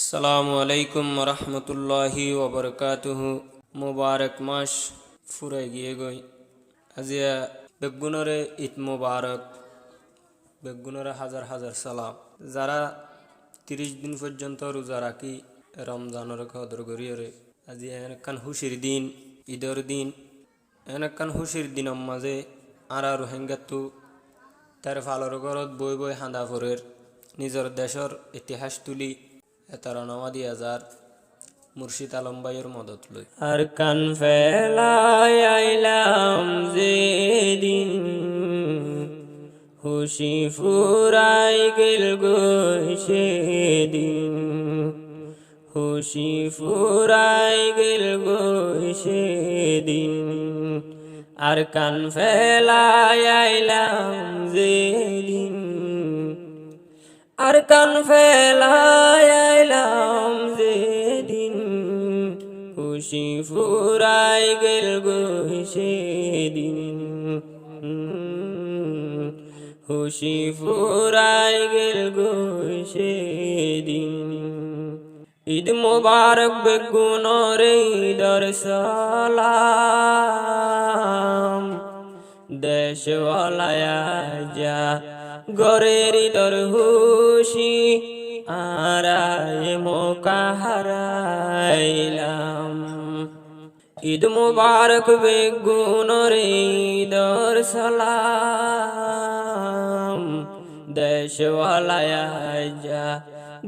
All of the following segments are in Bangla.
আসসালামু আলাইকুম রহমতুল্লাহি ওবরকাতুহু। মুবারক মাস ফুরাই গিয়ে গই আজিয়া বেগুনরে ঈদ মুবারক। বেগুনরে হাজার হাজার সালাম। যারা 30 দিন পর্যন্ত রোজা রাখি রমজানের কদর করিয়রে আজি এনেকান হুশির দিন, ঈদের দিন, এনেকান হুশির দিনের মাঝে আর রোহিঙ্গাতো তার ফালর ঘরত বই বই হাঁদা ফরের নিজের দেশের ইতিহাস তুলি এতারা নমাদি হাজার মুর্শিদ আলম ভাইয়ের মদত লই। আর কান ফেলায় আইলাম যেদিন খুশি ফুরাই গেল গই সেদিন, খুশি ফুরাই গেল গই সেদিন। আর কান ফেলায় আইলাম যেদিন, আর কান ফেলায় আইলাম যেদিন, খুশি ফুরাই গেল গই সেদিন, খুশি ফুরাই গেল গই সেদিন। ঈদ মুবারক বেগুনরে ঈদর সালাম, দেশওয়ালায়া যা গরের ঈদর হুশি আরায় মোকা হারাইলাম। ঈদ মুবারক বেগুনরে ঈদর সালাম, দেশওয়ালায়া যা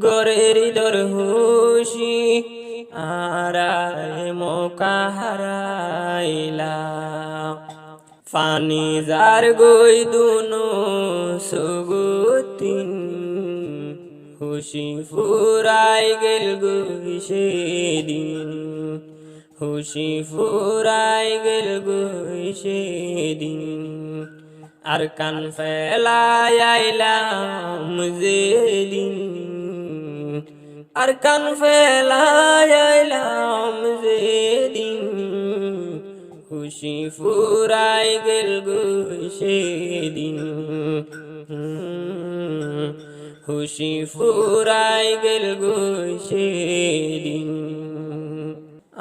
গরের ঈদর হুশি আরায় মোকা হারাইলাম। ফানি যার গই দুনো সুগুতিন, খুশি ফুরাই গেল গই সেদিন, খুশি ফুরাই গেল গই সেদিন। আর কান ফেলায় আইলাম যেদিন, আর কান ফেলায় আইলাম যেদিন, খুশি ফুরাই গেল গই সেদিন, খুশি ফুরাই গেল গই সেদিন।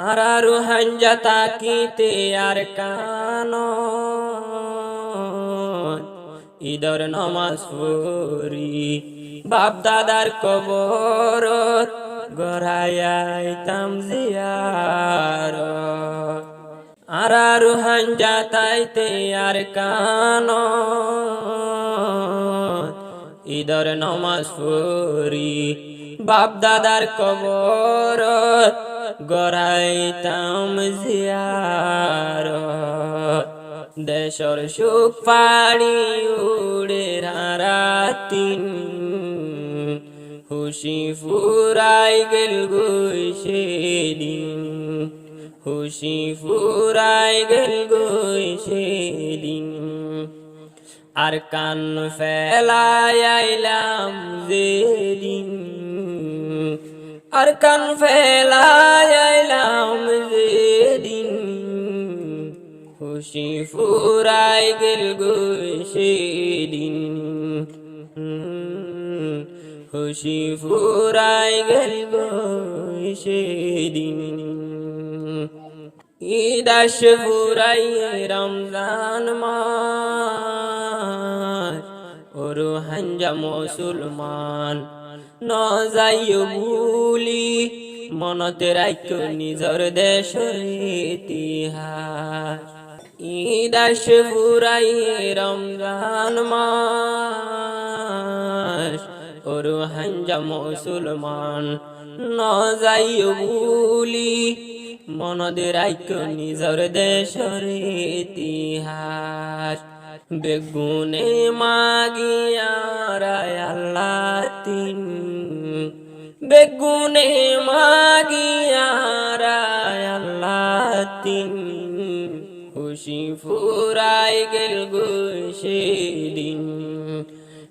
আর হাঞ্জা তাকিতে আর কান ঈদর নমাজ পড়ি বাপ দাদার কবরত গড়াইতাম জিয়ারত। আর হাঞ্জা তাইতে আর কান ঈদর নমাজ পড়ি বাপ দাদার কবরত গড়াইতাম জিয়ারত। দেশর সুখ পাড়ি উড়ে রাতিন, খুশি ফুরাই গেল গই সেদিন, খুশি ফুরাই গেল গই সেদিন। আর কান ফেলায় আইলাম যেদিন, আর কান ফেলায় আইলাম যেদিন, খুশি ফুরাই গেল গই সেদিন, খুশি ফুরাই গেল গই সেদিন। ঈদ আসে ফুরাই রমজান মাস, ওরু হাঞ্জা মুসলমান ন যাইও ভুলি, মনতে রাখো নিজর দেশের ইতিহাস। ঈদ আসে ফুরাই রমজান মাস, ওরু হাঞ্জা মুসলমান ন যাইও ভুলি, মনদে রাখো নিজর দেশের ইতিহাস। বেগুনে মাগিয়ার আল্লাহ তিন, বেগুনে মাগিয়ার আল্লাহ তিন, খুশি ফুরাই গেল গই সেদিন,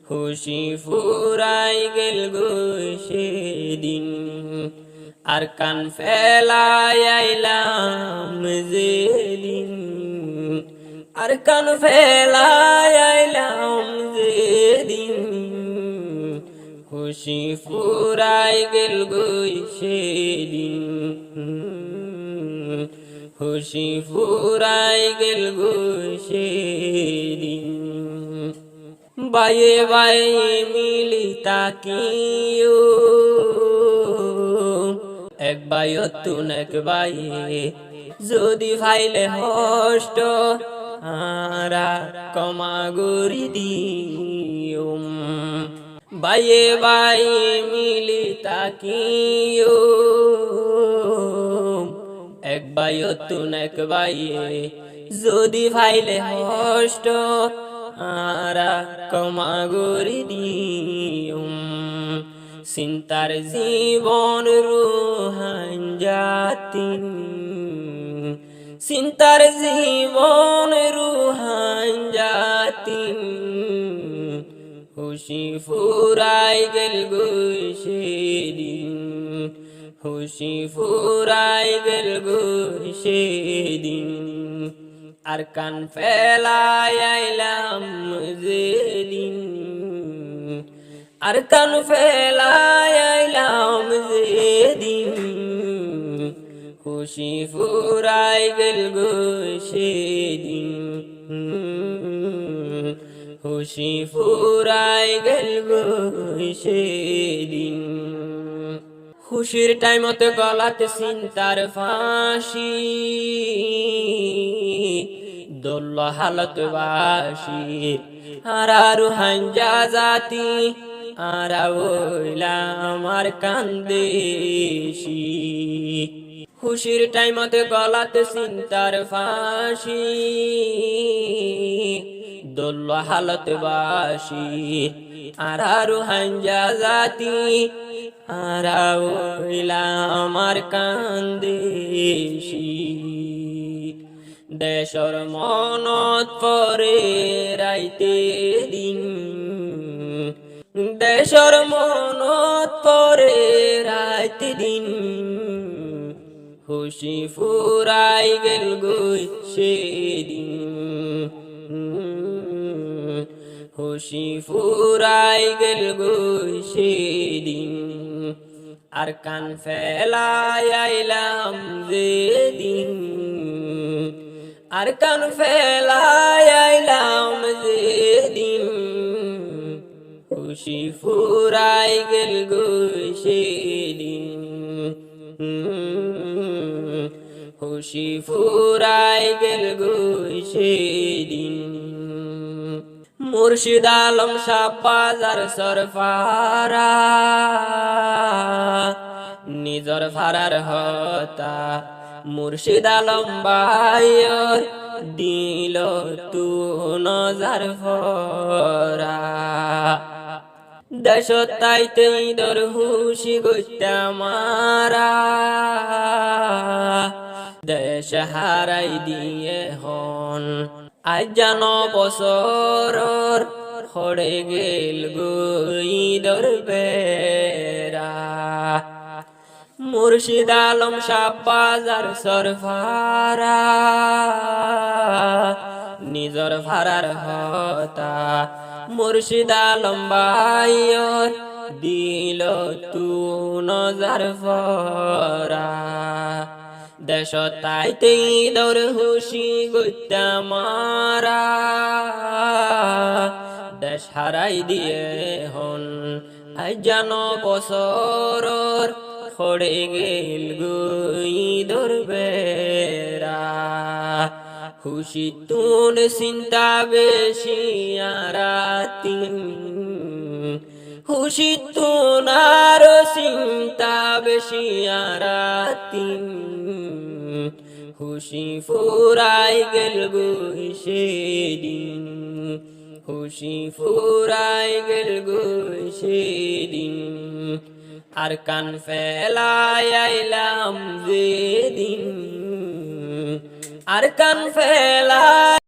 খুশি ফুরাই গেল গই সেদিন। আর কান ফেলায় আইলাম যেদিন, আর কান ফেলায় আইলাম যেদিন, খুশি ফুরাই গেল গই সেদিন, খুশি ফুরাই গেল গই সেদিন। বায়ে বায়ে মিলি তাকিও, এক বায়তুন এক বায়ে যদি ফাইলে হষ্ট আরা কমা গরি দিও। বায়ে বায়ে মিলি তাকিও, এক বায়তুন এক বায়ে যদি ফাইলে হষ্ট আরা কমা গরি দিও। চিন্তার জীবন রুহান জাতিন, চিন্তার জীবন রুহান জাতিন। খুশি ফুরাই গেল গই সেদিন, খুশি ফুরাই গেল গই সেদিন। আর কান ফেলাই আইলাম যেদিন, আর কান ফেলাই আইলাম যেদিন। খুশি ফুরাই গেল গই সেদিন, খুশি ফুরাই গেল গই সেদিন। খুশির টাইমতে গলাতে চিন্তার ফাঁসি, দোল হালত বাসি আরা রুহান জাতি। আরা ওইলা আমার কান্দেশি, খুশির টাইমতে গলাতে চিন্তার ফাঁসি, দোল হালত বাসি আরা রুহান জাতি। আরা ওইলা আমার কান্দেশি। দেশর মনত পরে রাইতে দিন, দেশর মনত পরে রাইতে দিন। খুশি ফুরাই গেল গই সেদিন, খুশি ফুরাই গেল গই সেদিন। আর কান ফেলাই আইলাম যেদিন, আর কান ফেলাই আইলাম যেদিন। খুশি ফুরাই গেল গই সেদিন, খুশি ফুরাই গেল গই সেদিন। মুর্শিদ আলম শাহ বাজার সরফারা নিজর ফারার হতা। মুর্শিদ আলম বায়র দিল তু নজর ফরা। দেশ তাইতে দর হুশি গোটা মারা, দেশ হারাই দিয়ে হন আজ জান বছর। খড়ে গেল গই দরবেরা। মুর্শিদ আলম শাহ বাজার সরফারা নিজর ফারার হতা। মুর্শিদ আলম বায়র দিল তু নজর ফরা। দেশ তাইতে দর হুশি গোটা মারা, দেশ হারাই দিয়ে হন আজ জান বছর। খড়ে গেল গই দরবেরা। খুশি তুন চিন্তা বেশি আরাতিন, খুশি তুন আর চিন্তা বেশি আরাতিন। খুশি ফুরাই গেল গই সেদিন, খুশি ফুরাই গেল গই সেদিন। আর কান ফেলাই আইলাম যেদিন, আর কান ফেলাই